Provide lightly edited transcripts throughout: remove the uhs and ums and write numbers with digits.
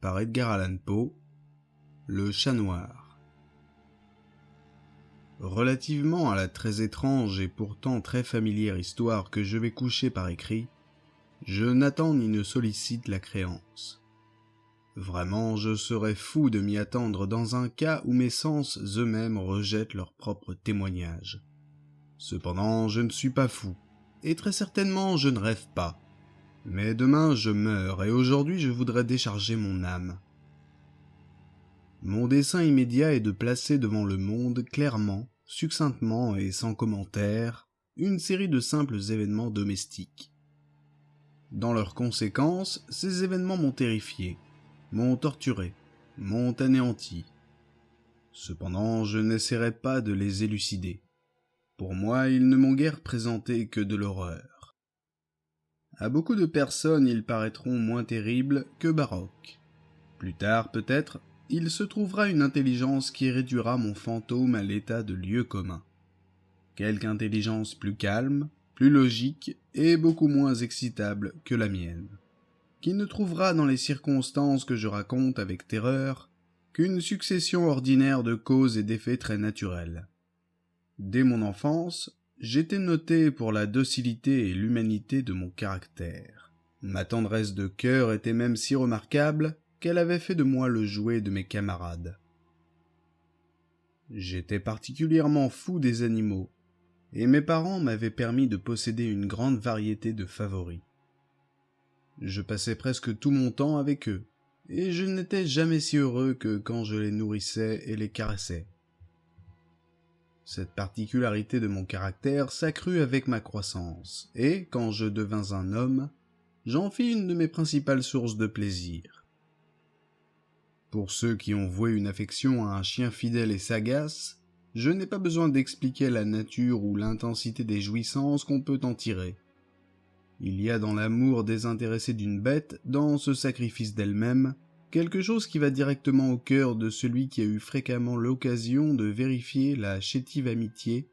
par Edgar Allan Poe, Le chat noir. Relativement à la très étrange et pourtant très familière histoire que je vais coucher par écrit, je n'attends ni ne sollicite la créance. Vraiment, je serais fou de m'y attendre dans un cas où mes sens eux-mêmes rejettent leur propre témoignage. Cependant, je ne suis pas fou, et très certainement je ne rêve pas. Mais demain je meurs, et aujourd'hui je voudrais décharger mon âme. Mon dessein immédiat est de placer devant le monde clairement, succinctement et sans commentaire, une série de simples événements domestiques. Dans leurs conséquences, ces événements m'ont terrifié, m'ont torturé, m'ont anéanti. Cependant, je n'essaierai pas de les élucider. Pour moi, ils ne m'ont guère présenté que de l'horreur. À beaucoup de personnes, ils paraîtront moins terribles que baroques. Plus tard, peut-être, il se trouvera une intelligence qui réduira mon fantôme à l'état de lieu commun. Quelque intelligence plus calme, plus logique et beaucoup moins excitable que la mienne, qui ne trouvera dans les circonstances que je raconte avec terreur qu'une succession ordinaire de causes et d'effets très naturels. Dès mon enfance, j'étais noté pour la docilité et l'humanité de mon caractère. Ma tendresse de cœur était même si remarquable qu'elle avait fait de moi le jouet de mes camarades. J'étais particulièrement fou des animaux, et mes parents m'avaient permis de posséder une grande variété de favoris. Je passais presque tout mon temps avec eux, et je n'étais jamais si heureux que quand je les nourrissais et les caressais. Cette particularité de mon caractère s'accrut avec ma croissance, et, quand je devins un homme, j'en fis une de mes principales sources de plaisir. Pour ceux qui ont voué une affection à un chien fidèle et sagace, je n'ai pas besoin d'expliquer la nature ou l'intensité des jouissances qu'on peut en tirer. Il y a dans l'amour désintéressé d'une bête, dans ce sacrifice d'elle-même, quelque chose qui va directement au cœur de celui qui a eu fréquemment l'occasion de vérifier la chétive amitié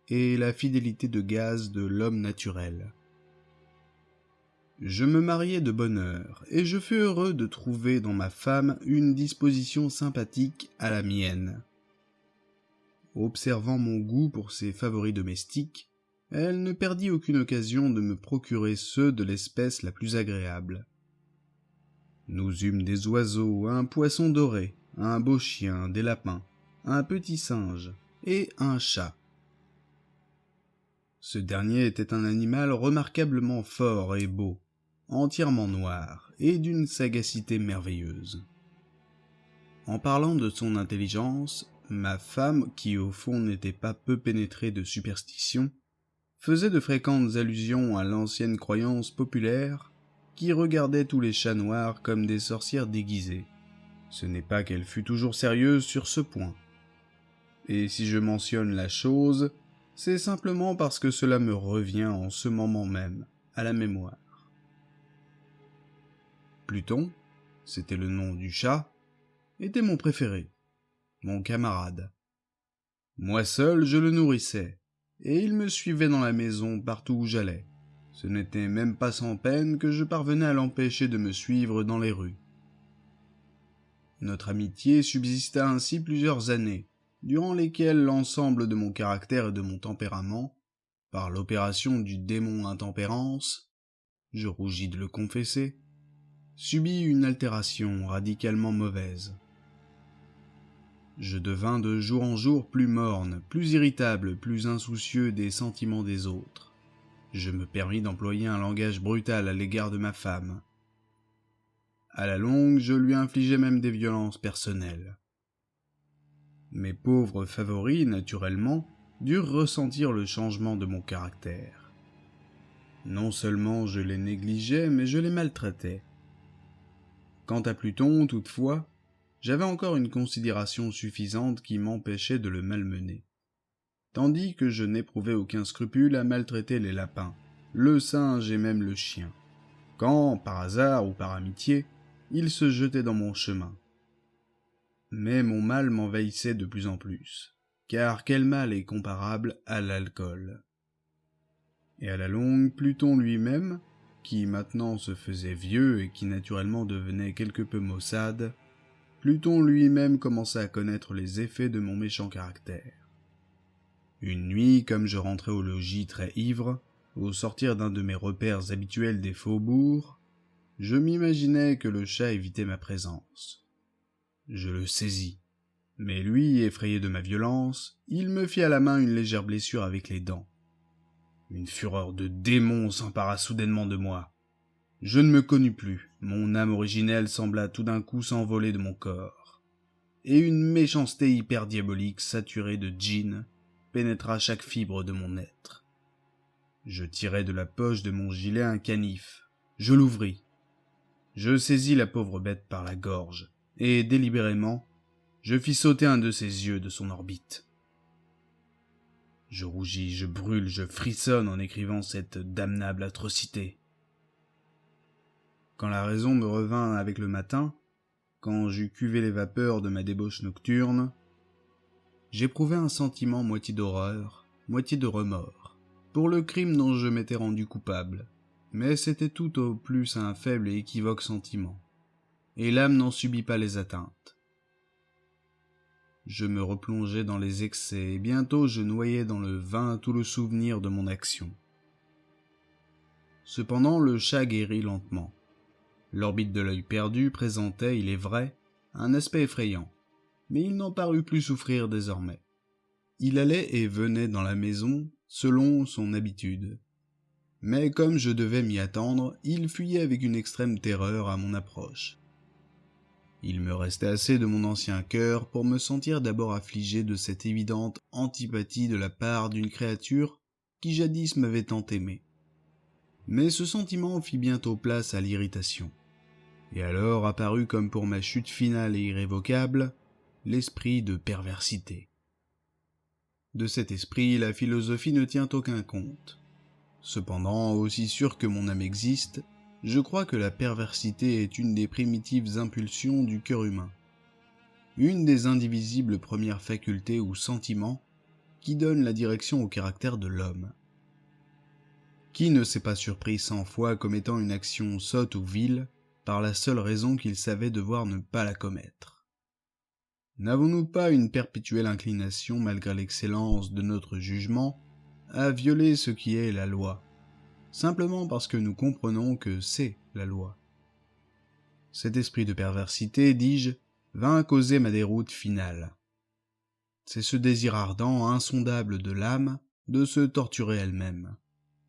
et la fidélité de gaz de l'homme naturel. Je me mariai de bonne heure, et je fus heureux de trouver dans ma femme une disposition sympathique à la mienne. Observant mon goût pour ses favoris domestiques, elle ne perdit aucune occasion de me procurer ceux de l'espèce la plus agréable. Nous eûmes des oiseaux, un poisson doré, un beau chien, des lapins, un petit singe et un chat. Ce dernier était un animal remarquablement fort et beau, entièrement noir et d'une sagacité merveilleuse. En parlant de son intelligence, ma femme, qui au fond n'était pas peu pénétrée de superstition, faisait de fréquentes allusions à l'ancienne croyance populaire qui regardait tous les chats noirs comme des sorcières déguisées. Ce n'est pas qu'elle fût toujours sérieuse sur ce point. Et si je mentionne la chose, c'est simplement parce que cela me revient en ce moment même, à la mémoire. Pluton, c'était le nom du chat, était mon préféré, mon camarade. Moi seul, je le nourrissais, et il me suivait dans la maison partout où j'allais. Ce n'était même pas sans peine que je parvenais à l'empêcher de me suivre dans les rues. Notre amitié subsista ainsi plusieurs années, durant lesquelles l'ensemble de mon caractère et de mon tempérament, par l'opération du démon intempérance, je rougis de le confesser, subit une altération radicalement mauvaise. Je devins de jour en jour plus morne, plus irritable, plus insoucieux des sentiments des autres. Je me permis d'employer un langage brutal à l'égard de ma femme. À la longue, je lui infligeais même des violences personnelles. Mes pauvres favoris, naturellement, durent ressentir le changement de mon caractère. Non seulement je les négligeais, mais je les maltraitais. Quant à Pluton, toutefois, j'avais encore une considération suffisante qui m'empêchait de le malmener, tandis que je n'éprouvais aucun scrupule à maltraiter les lapins, le singe et même le chien, quand, par hasard ou par amitié, ils se jetaient dans mon chemin. Mais mon mal m'envahissait de plus en plus, car quel mal est comparable à l'alcool? Et à la longue, Pluton lui-même, qui maintenant se faisait vieux et qui naturellement devenait quelque peu maussade, Pluton lui-même commençait à connaître les effets de mon méchant caractère. Une nuit, comme je rentrais au logis très ivre, au sortir d'un de mes repères habituels des faubourgs, je m'imaginais que le chat évitait ma présence. Je le saisis, mais lui, effrayé de ma violence, il me fit à la main une légère blessure avec les dents. Une fureur de démon s'empara soudainement de moi. Je ne me connus plus, mon âme originelle sembla tout d'un coup s'envoler de mon corps, et une méchanceté hyper-diabolique saturée de djinn pénétra chaque fibre de mon être. Je tirai de la poche de mon gilet un canif, je l'ouvris. Je saisis la pauvre bête par la gorge, et délibérément, je fis sauter un de ses yeux de son orbite. Je rougis, je brûle, je frissonne en écrivant cette damnable atrocité. Quand la raison me revint avec le matin, quand j'eus cuvé les vapeurs de ma débauche nocturne, j'éprouvai un sentiment moitié d'horreur, moitié de remords, pour le crime dont je m'étais rendu coupable, mais c'était tout au plus un faible et équivoque sentiment, et l'âme n'en subit pas les atteintes. Je me replongeai dans les excès, et bientôt je noyai dans le vin tout le souvenir de mon action. Cependant le chat guérit lentement. L'orbite de l'œil perdu présentait, il est vrai, un aspect effrayant, mais il n'en parut plus souffrir désormais. Il allait et venait dans la maison selon son habitude. Mais comme je devais m'y attendre, il fuyait avec une extrême terreur à mon approche. Il me restait assez de mon ancien cœur pour me sentir d'abord affligé de cette évidente antipathie de la part d'une créature qui jadis m'avait tant aimé. Mais ce sentiment fit bientôt place à l'irritation. Et alors apparut comme pour ma chute finale et irrévocable, l'esprit de perversité. De cet esprit, la philosophie ne tient aucun compte. Cependant, aussi sûr que mon âme existe, je crois que la perversité est une des primitives impulsions du cœur humain. Une des indivisibles premières facultés ou sentiments qui donnent la direction au caractère de l'homme. Qui ne s'est pas surpris 100 fois commettant une action sotte ou vile, par la seule raison qu'il savait devoir ne pas la commettre? N'avons-nous pas une perpétuelle inclination, malgré l'excellence de notre jugement, à violer ce qui est la loi, simplement parce que nous comprenons que c'est la loi? Cet esprit de perversité, dis-je, vint causer ma déroute finale. C'est ce désir ardent, insondable de l'âme, de se torturer elle-même,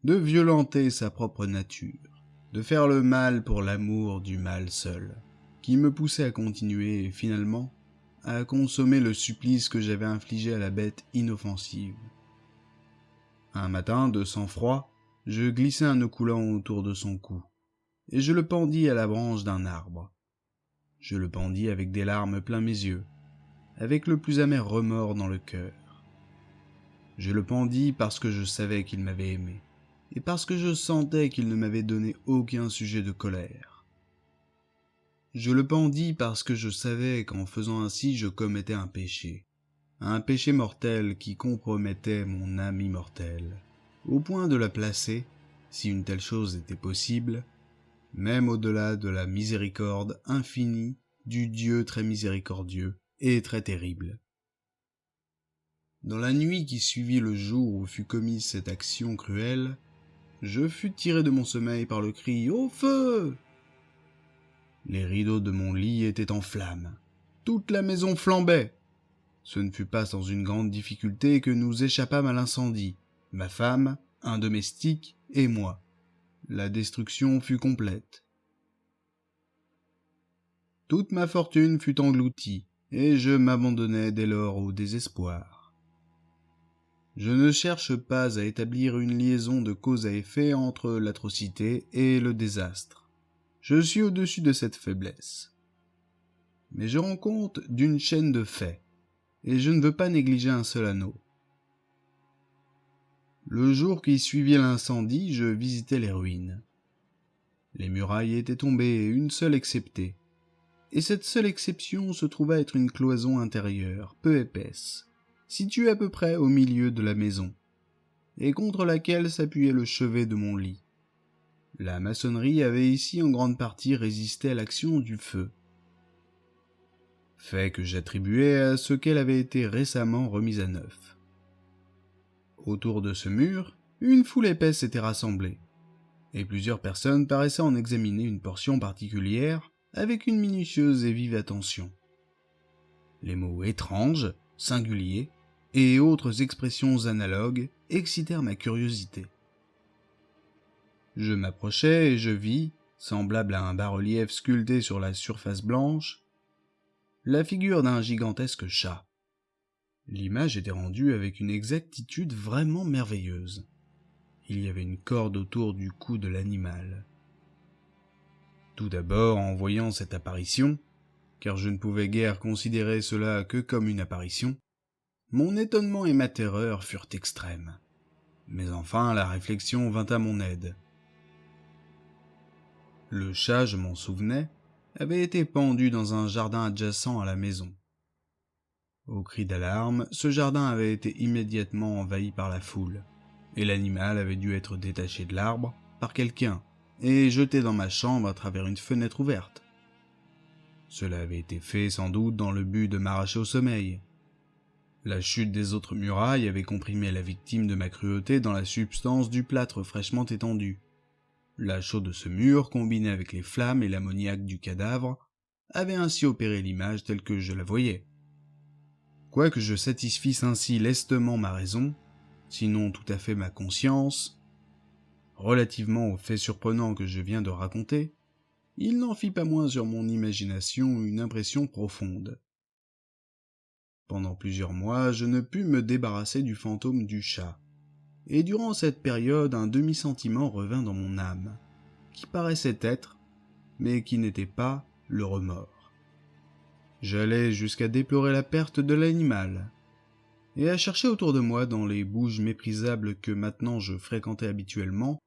de violenter sa propre nature, de faire le mal pour l'amour du mal seul, qui me poussait à continuer et finalement à consommer le supplice que j'avais infligé à la bête inoffensive. Un matin, de sang-froid, je glissai un nœud coulant autour de son cou, et je le pendis à la branche d'un arbre. Je le pendis avec des larmes plein mes yeux, avec le plus amer remords dans le cœur. Je le pendis parce que je savais qu'il m'avait aimé, et parce que je sentais qu'il ne m'avait donné aucun sujet de colère. Je le pendis parce que je savais qu'en faisant ainsi je commettais un péché mortel qui compromettait mon âme immortelle, au point de la placer, si une telle chose était possible, même au-delà de la miséricorde infinie du Dieu très miséricordieux et très terrible. Dans la nuit qui suivit le jour où fut commise cette action cruelle, je fus tiré de mon sommeil par le cri « Au feu !» Les rideaux de mon lit étaient en flammes. Toute la maison flambait. Ce ne fut pas sans une grande difficulté que nous échappâmes à l'incendie, ma femme, un domestique et moi. La destruction fut complète. Toute ma fortune fut engloutie, et je m'abandonnai dès lors au désespoir. Je ne cherche pas à établir une liaison de cause à effet entre l'atrocité et le désastre. Je suis au-dessus de cette faiblesse. Mais je rends compte d'une chaîne de faits, et je ne veux pas négliger un seul anneau. Le jour qui suivit l'incendie, je visitai les ruines. Les murailles étaient tombées, une seule exceptée, et cette seule exception se trouva être une cloison intérieure, peu épaisse, située à peu près au milieu de la maison, et contre laquelle s'appuyait le chevet de mon lit. La maçonnerie avait ici en grande partie résisté à l'action du feu, fait que j'attribuais à ce qu'elle avait été récemment remise à neuf. Autour de ce mur, une foule épaisse s'était rassemblée, et plusieurs personnes paraissaient en examiner une portion particulière avec une minutieuse et vive attention. Les mots étranges, singuliers et autres expressions analogues excitèrent ma curiosité. Je m'approchai et je vis, semblable à un bas-relief sculpté sur la surface blanche, la figure d'un gigantesque chat. L'image était rendue avec une exactitude vraiment merveilleuse. Il y avait une corde autour du cou de l'animal. Tout d'abord, en voyant cette apparition, car je ne pouvais guère considérer cela que comme une apparition, mon étonnement et ma terreur furent extrêmes. Mais enfin, la réflexion vint à mon aide. Le chat, je m'en souvenais, avait été pendu dans un jardin adjacent à la maison. Au cri d'alarme, ce jardin avait été immédiatement envahi par la foule, et l'animal avait dû être détaché de l'arbre par quelqu'un et jeté dans ma chambre à travers une fenêtre ouverte. Cela avait été fait sans doute dans le but de m'arracher au sommeil. La chute des autres murailles avait comprimé la victime de ma cruauté dans la substance du plâtre fraîchement étendu. La chaux de ce mur, combinée avec les flammes et l'ammoniaque du cadavre, avait ainsi opéré l'image telle que je la voyais. Quoique je satisfisse ainsi lestement ma raison, sinon tout à fait ma conscience, relativement aux faits surprenants que je viens de raconter, il n'en fit pas moins sur mon imagination une impression profonde. Pendant plusieurs mois, je ne pus me débarrasser du fantôme du chat, et durant cette période un demi-sentiment revint dans mon âme, qui paraissait être, mais qui n'était pas, le remords. J'allais jusqu'à déplorer la perte de l'animal, et à chercher autour de moi dans les bouges méprisables que maintenant je fréquentais habituellement,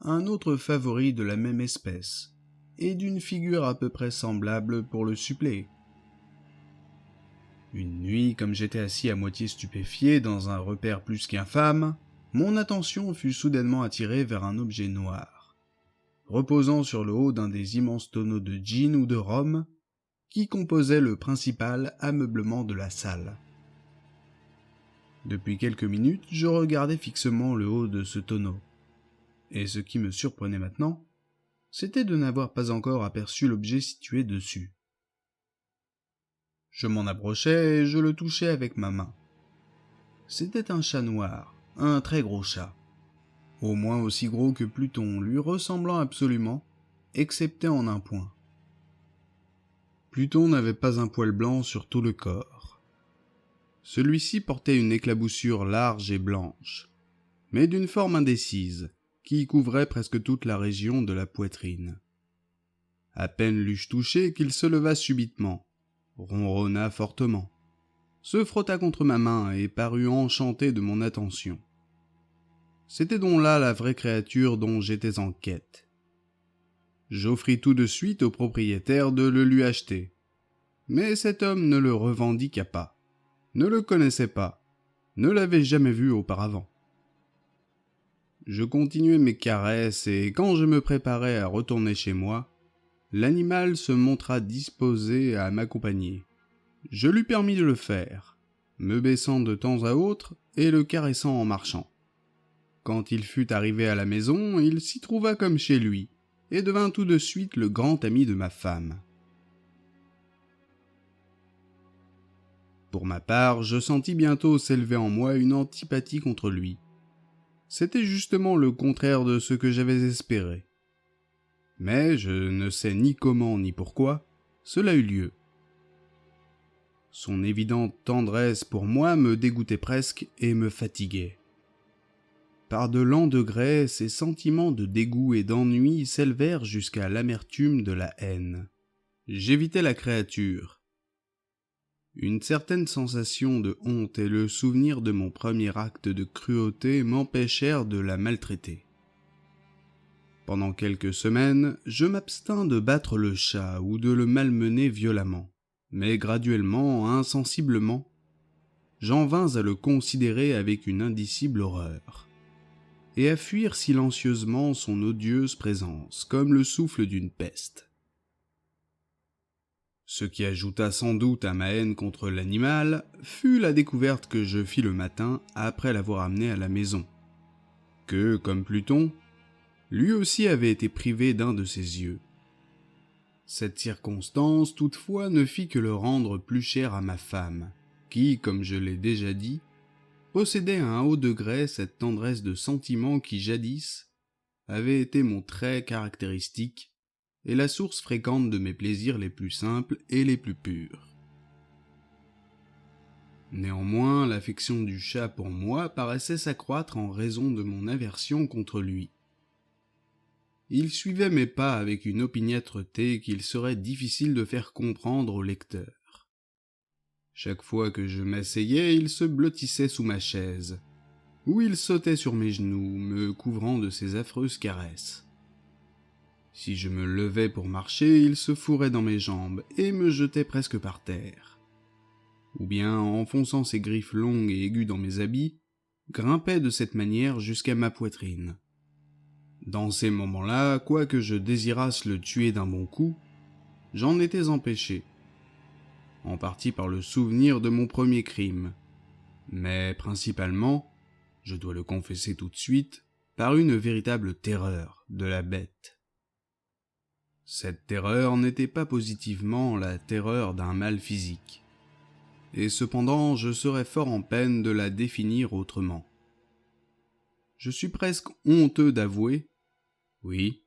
un autre favori de la même espèce, et d'une figure à peu près semblable pour le suppléer. Une nuit, comme j'étais assis à moitié stupéfié dans un repère plus qu'infâme, mon attention fut soudainement attirée vers un objet noir, reposant sur le haut d'un des immenses tonneaux de gin ou de rhum qui composaient le principal ameublement de la salle. Depuis quelques minutes, je regardais fixement le haut de ce tonneau, et ce qui me surprenait maintenant, c'était de n'avoir pas encore aperçu l'objet situé dessus. Je m'en approchai et je le touchai avec ma main. C'était un chat noir, un très gros chat, au moins aussi gros que Pluton, lui ressemblant absolument, excepté en un point. Pluton n'avait pas un poil blanc sur tout le corps. Celui-ci portait une éclaboussure large et blanche, mais d'une forme indécise, qui couvrait presque toute la région de la poitrine. À peine l'eus-je touché qu'il se leva subitement, ronronna fortement, se frotta contre ma main et parut enchanté de mon attention. C'était donc là la vraie créature dont j'étais en quête. J'offris tout de suite au propriétaire de le lui acheter. Mais cet homme ne le revendiqua pas, ne le connaissait pas, ne l'avait jamais vu auparavant. Je continuai mes caresses et quand je me préparais à retourner chez moi, l'animal se montra disposé à m'accompagner. Je lui permis de le faire, me baissant de temps à autre et le caressant en marchant. Quand il fut arrivé à la maison, il s'y trouva comme chez lui, et devint tout de suite le grand ami de ma femme. Pour ma part, je sentis bientôt s'élever en moi une antipathie contre lui. C'était justement le contraire de ce que j'avais espéré. Mais je ne sais ni comment ni pourquoi, cela eut lieu. Son évidente tendresse pour moi me dégoûtait presque et me fatiguait. Par de lents degrés, ces sentiments de dégoût et d'ennui s'élevèrent jusqu'à l'amertume de la haine. J'évitais la créature. Une certaine sensation de honte et le souvenir de mon premier acte de cruauté m'empêchèrent de la maltraiter. Pendant quelques semaines, je m'abstins de battre le chat ou de le malmener violemment, mais graduellement, insensiblement, j'en vins à le considérer avec une indicible horreur. et à fuir silencieusement son odieuse présence, comme le souffle d'une peste. Ce qui ajouta sans doute à ma haine contre l'animal fut la découverte que je fis le matin après l'avoir amené à la maison, que, comme Pluton, lui aussi avait été privé d'un de ses yeux. Cette circonstance, toutefois, ne fit que le rendre plus cher à ma femme, qui, comme je l'ai déjà dit, possédait à un haut degré cette tendresse de sentiment qui, jadis, avait été mon trait caractéristique et la source fréquente de mes plaisirs les plus simples et les plus purs. Néanmoins, l'affection du chat pour moi paraissait s'accroître en raison de mon aversion contre lui. Il suivait mes pas avec une opiniâtreté qu'il serait difficile de faire comprendre au lecteur. Chaque fois que je m'asseyais, il se blottissait sous ma chaise, ou il sautait sur mes genoux, me couvrant de ses affreuses caresses. Si je me levais pour marcher, il se fourrait dans mes jambes et me jetait presque par terre. Ou bien, enfonçant ses griffes longues et aiguës dans mes habits, grimpait de cette manière jusqu'à ma poitrine. Dans ces moments-là, quoique je désirasse le tuer d'un bon coup, j'en étais empêché. En partie par le souvenir de mon premier crime, mais principalement, je dois le confesser tout de suite, par une véritable terreur de la bête. Cette terreur n'était pas positivement la terreur d'un mal physique, et cependant je serais fort en peine de la définir autrement. Je suis presque honteux d'avouer, oui,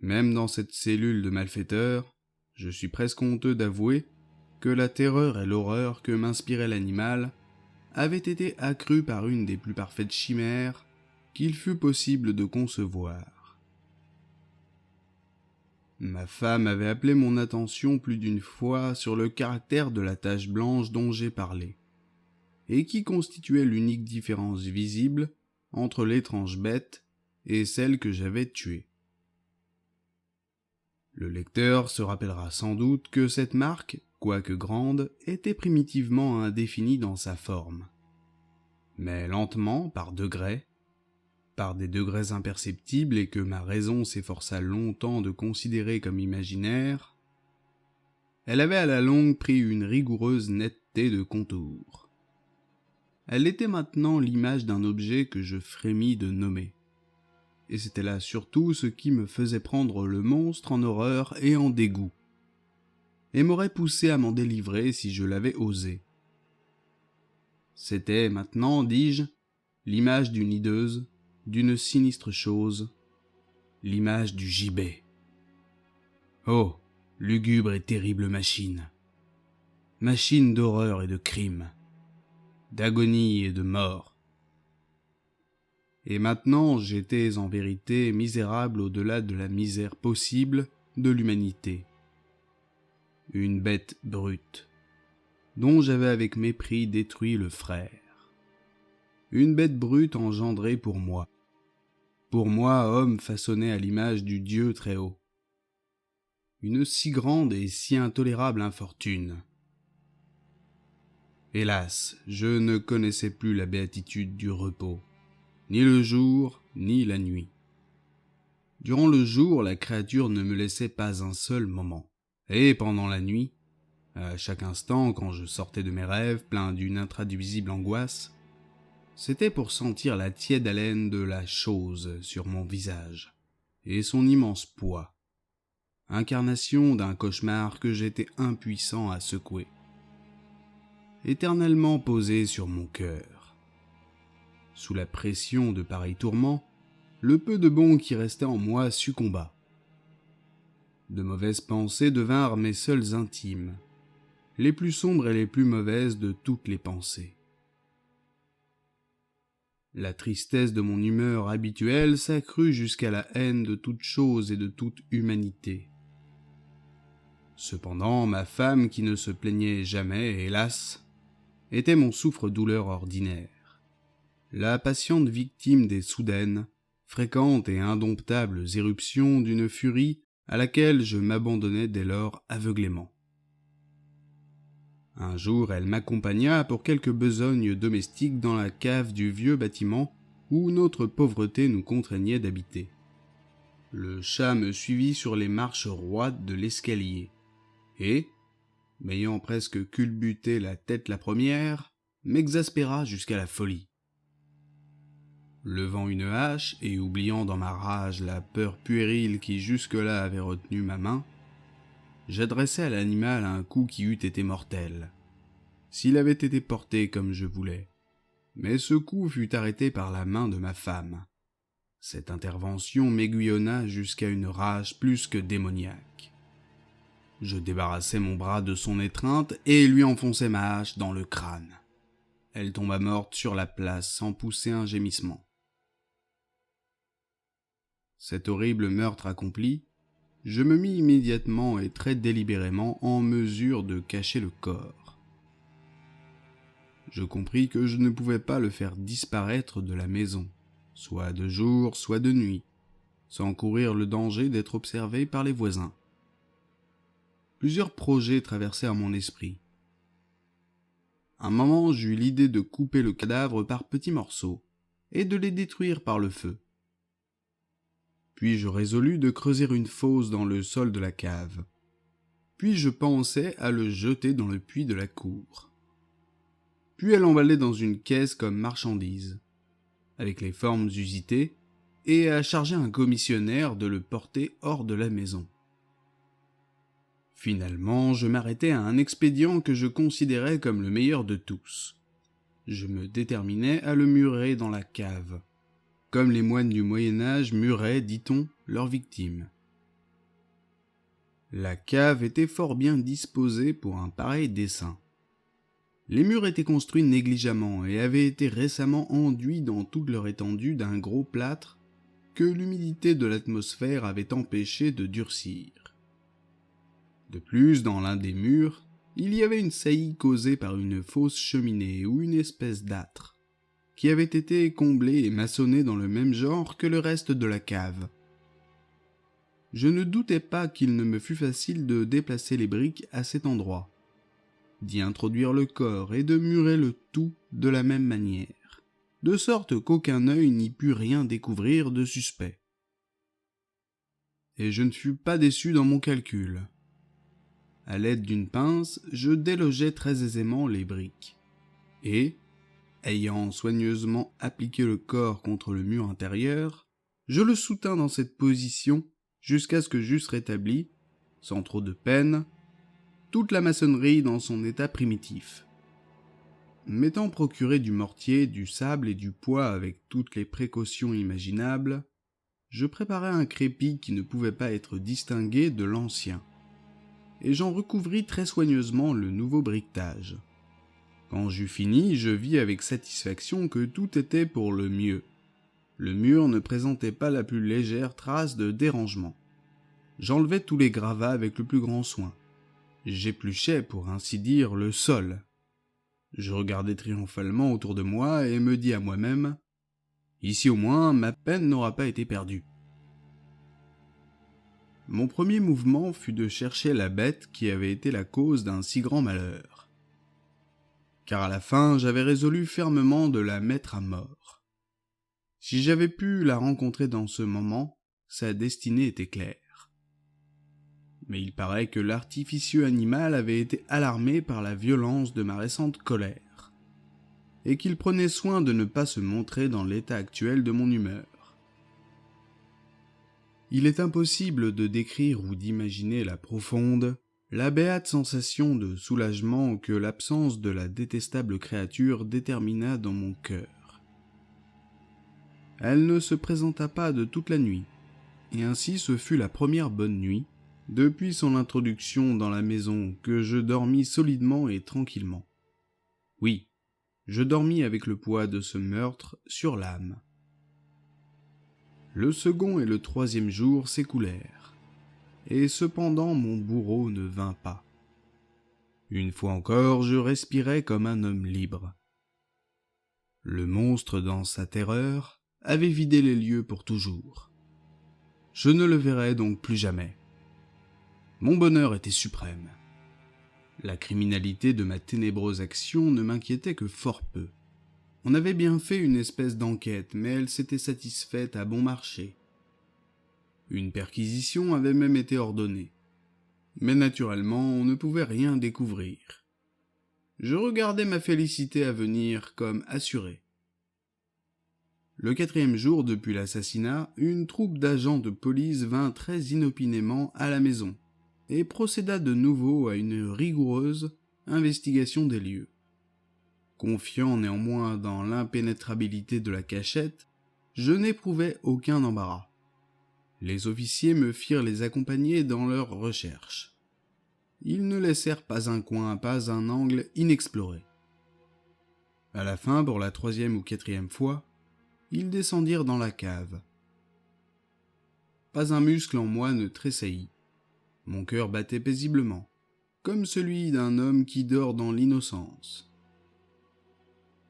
même dans cette cellule de malfaiteurs, je suis presque honteux d'avouer que la terreur et l'horreur que m'inspirait l'animal avaient été accrues par une des plus parfaites chimères qu'il fût possible de concevoir. Ma femme avait appelé mon attention plus d'une fois sur le caractère de la tache blanche dont j'ai parlé, et qui constituait l'unique différence visible entre l'étrange bête et celle que j'avais tuée. Le lecteur se rappellera sans doute que cette marque, quoique grande, était primitivement indéfinie dans sa forme. Mais lentement, par des degrés imperceptibles et que ma raison s'efforça longtemps de considérer comme imaginaires, elle avait à la longue pris une rigoureuse netteté de contour. Elle était maintenant l'image d'un objet que je frémis de nommer. Et c'était là surtout ce qui me faisait prendre le monstre en horreur et en dégoût, et m'aurait poussé à m'en délivrer si je l'avais osé. C'était maintenant, dis-je, l'image d'une hideuse, d'une sinistre chose, l'image du gibet. Oh, lugubre et terrible machine! Machine d'horreur et de crime, d'agonie et de mort. Et maintenant j'étais en vérité misérable au-delà de la misère possible de l'humanité. Une bête brute, dont j'avais avec mépris détruit le frère. Une bête brute engendrée pour moi, homme façonné à l'image du Dieu très haut. Une si grande et si intolérable infortune. Hélas, je ne connaissais plus la béatitude du repos, ni le jour, ni la nuit. Durant le jour, la créature ne me laissait pas un seul moment, et pendant la nuit, à chaque instant quand je sortais de mes rêves pleins d'une intraduisible angoisse, c'était pour sentir la tiède haleine de la chose sur mon visage, et son immense poids, incarnation d'un cauchemar que j'étais impuissant à secouer, éternellement posé sur mon cœur. Sous la pression de pareils tourments, le peu de bon qui restait en moi succomba. De mauvaises pensées devinrent mes seules intimes, les plus sombres et les plus mauvaises de toutes les pensées. La tristesse de mon humeur habituelle s'accrut jusqu'à la haine de toute chose et de toute humanité. Cependant, ma femme, qui ne se plaignait jamais, hélas, était mon souffre-douleur ordinaire, la patiente victime des soudaines, fréquentes et indomptables éruptions d'une furie à laquelle je m'abandonnais dès lors aveuglément. Un jour, elle m'accompagna pour quelques besognes domestiques dans la cave du vieux bâtiment où notre pauvreté nous contraignait d'habiter. Le chat me suivit sur les marches roides de l'escalier, et, m'ayant presque culbuté la tête la première, m'exaspéra jusqu'à la folie. Levant une hache et oubliant dans ma rage la peur puérile qui jusque-là avait retenu ma main, j'adressai à l'animal un coup qui eût été mortel, s'il avait été porté comme je voulais. Mais ce coup fut arrêté par la main de ma femme. Cette intervention m'aiguillonna jusqu'à une rage plus que démoniaque. Je débarrassai mon bras de son étreinte et lui enfonçai ma hache dans le crâne. Elle tomba morte sur la place sans pousser un gémissement. Cet horrible meurtre accompli, je me mis immédiatement et très délibérément en mesure de cacher le corps. Je compris que je ne pouvais pas le faire disparaître de la maison, soit de jour, soit de nuit, sans courir le danger d'être observé par les voisins. Plusieurs projets traversèrent mon esprit. Un moment, j'eus l'idée de couper le cadavre par petits morceaux et de les détruire par le feu. Puis je résolus de creuser une fosse dans le sol de la cave. Puis je pensai à le jeter dans le puits de la cour. Puis à l'emballer dans une caisse comme marchandise, avec les formes usitées, et à charger un commissionnaire de le porter hors de la maison. Finalement, je m'arrêtai à un expédient que je considérais comme le meilleur de tous. Je me déterminai à le murer dans la cave, comme les moines du Moyen-Âge muraient, dit-on, leurs victimes. La cave était fort bien disposée pour un pareil dessein. Les murs étaient construits négligemment et avaient été récemment enduits dans toute leur étendue d'un gros plâtre que l'humidité de l'atmosphère avait empêché de durcir. De plus, dans l'un des murs, il y avait une saillie causée par une fausse cheminée ou une espèce d'âtre, qui avait été comblée et maçonnée dans le même genre que le reste de la cave. Je ne doutais pas qu'il ne me fût facile de déplacer les briques à cet endroit, d'y introduire le corps et de murer le tout de la même manière, de sorte qu'aucun œil n'y put rien découvrir de suspect. Et je ne fus pas déçu dans mon calcul. À l'aide d'une pince, je délogeai très aisément les briques, et, ayant soigneusement appliqué le corps contre le mur intérieur, je le soutins dans cette position jusqu'à ce que j'eusse rétabli, sans trop de peine, toute la maçonnerie dans son état primitif. M'étant procuré du mortier, du sable et du poids avec toutes les précautions imaginables, je préparai un crépi qui ne pouvait pas être distingué de l'ancien, et j'en recouvris très soigneusement le nouveau briquetage. Quand j'eus fini, je vis avec satisfaction que tout était pour le mieux. Le mur ne présentait pas la plus légère trace de dérangement. J'enlevai tous les gravats avec le plus grand soin. J'épluchai, pour ainsi dire, le sol. Je regardai triomphalement autour de moi et me dis à moi-même « Ici au moins, ma peine n'aura pas été perdue. » Mon premier mouvement fut de chercher la bête qui avait été la cause d'un si grand malheur. Car à la fin, j'avais résolu fermement de la mettre à mort. Si j'avais pu la rencontrer dans ce moment, sa destinée était claire. Mais il paraît que l'artificieux animal avait été alarmé par la violence de ma récente colère, et qu'il prenait soin de ne pas se montrer dans l'état actuel de mon humeur. Il est impossible de décrire ou d'imaginer la profonde, la béate sensation de soulagement que l'absence de la détestable créature détermina dans mon cœur. Elle ne se présenta pas de toute la nuit, et ainsi ce fut la première bonne nuit, depuis son introduction dans la maison, que je dormis solidement et tranquillement. Oui, je dormis avec le poids de ce meurtre sur l'âme. Le second et le troisième jour s'écoulèrent, et cependant mon bourreau ne vint pas. Une fois encore, je respirais comme un homme libre. Le monstre, dans sa terreur, avait vidé les lieux pour toujours. Je ne le verrais donc plus jamais. Mon bonheur était suprême. La criminalité de ma ténébreuse action ne m'inquiétait que fort peu. On avait bien fait une espèce d'enquête, mais elle s'était satisfaite à bon marché. Une perquisition avait même été ordonnée. Mais naturellement, on ne pouvait rien découvrir. Je regardais ma félicité à venir comme assurée. Le 4e jour depuis l'assassinat, une troupe d'agents de police vint très inopinément à la maison et procéda de nouveau à une rigoureuse investigation des lieux. Confiant néanmoins dans l'impénétrabilité de la cachette, je n'éprouvais aucun embarras. Les officiers me firent les accompagner dans leurs recherches. Ils ne laissèrent pas un coin, pas un angle inexploré. À la fin, pour la 3e ou 4e fois, ils descendirent dans la cave. Pas un muscle en moi ne tressaillit. Mon cœur battait paisiblement, comme celui d'un homme qui dort dans l'innocence.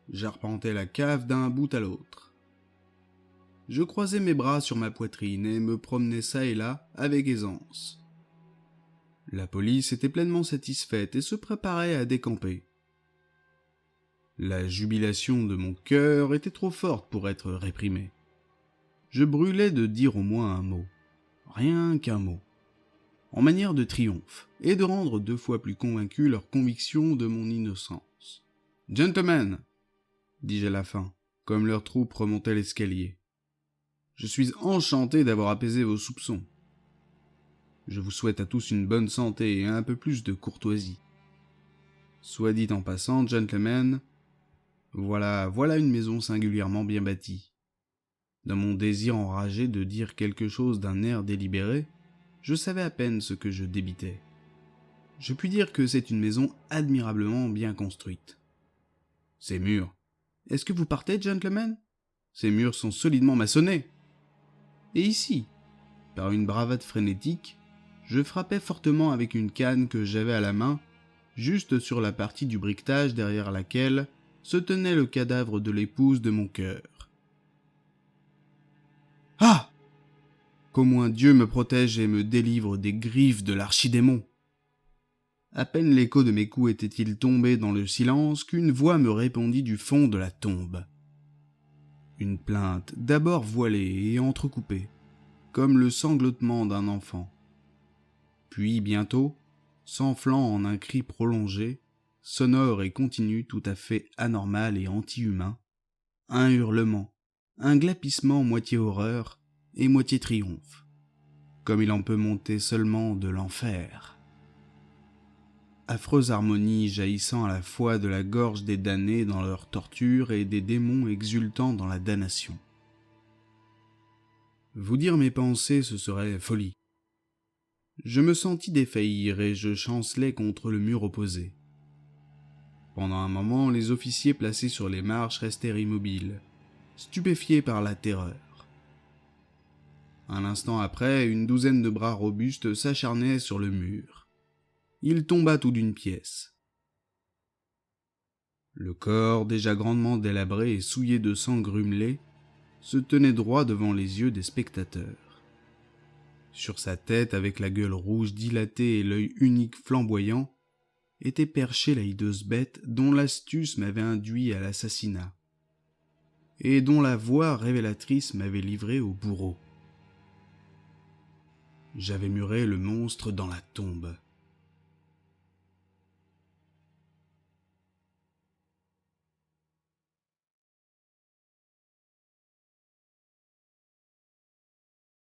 J'arpentais la cave d'un bout à l'autre. Je croisais mes bras sur ma poitrine et me promenais çà et là avec aisance. La police était pleinement satisfaite et se préparait à décamper. La jubilation de mon cœur était trop forte pour être réprimée. Je brûlais de dire au moins un mot, rien qu'un mot, en manière de triomphe, et de rendre 2 fois plus convaincus leur conviction de mon innocence. « Gentlemen !» dis-je à la fin, comme leur troupe remontait l'escalier. « Je suis enchanté d'avoir apaisé vos soupçons. Je vous souhaite à tous une bonne santé et un peu plus de courtoisie. Soit dit en passant, gentlemen, voilà une maison singulièrement bien bâtie. » Dans mon désir enragé de dire quelque chose d'un air délibéré, je savais à peine ce que je débitais. Je puis dire que c'est une maison admirablement bien construite. Ces murs. Est-ce que vous partez, gentlemen ? Ces murs sont solidement maçonnés. Et ici, par une bravade frénétique, je frappais fortement avec une canne que j'avais à la main, juste sur la partie du briquetage derrière laquelle se tenait le cadavre de l'épouse de mon cœur. Ah ! Qu'au moins Dieu me protège et me délivre des griffes de l'archidémon. À peine l'écho de mes coups était-il tombé dans le silence qu'une voix me répondit du fond de la tombe. Une plainte d'abord voilée et entrecoupée, comme le sanglotement d'un enfant. Puis bientôt, s'enflant en un cri prolongé, sonore et continu tout à fait anormal et anti-humain, un hurlement, un glapissement moitié horreur et moitié triomphe, comme il en peut monter seulement de l'enfer. Affreuse harmonie jaillissant à la fois de la gorge des damnés dans leur torture et des démons exultant dans la damnation. Vous dire mes pensées, ce serait folie. Je me sentis défaillir et je chancelai contre le mur opposé. Pendant un moment, les officiers placés sur les marches restèrent immobiles, stupéfiés par la terreur. Un instant après, une douzaine de bras robustes s'acharnaient sur le mur. Il tomba tout d'une pièce. Le corps, déjà grandement délabré et souillé de sang grumelé, se tenait droit devant les yeux des spectateurs. Sur sa tête, avec la gueule rouge dilatée et l'œil unique flamboyant, était perchée la hideuse bête dont l'astuce m'avait induit à l'assassinat, et dont la voix révélatrice m'avait livré au bourreau. J'avais muré le monstre dans la tombe.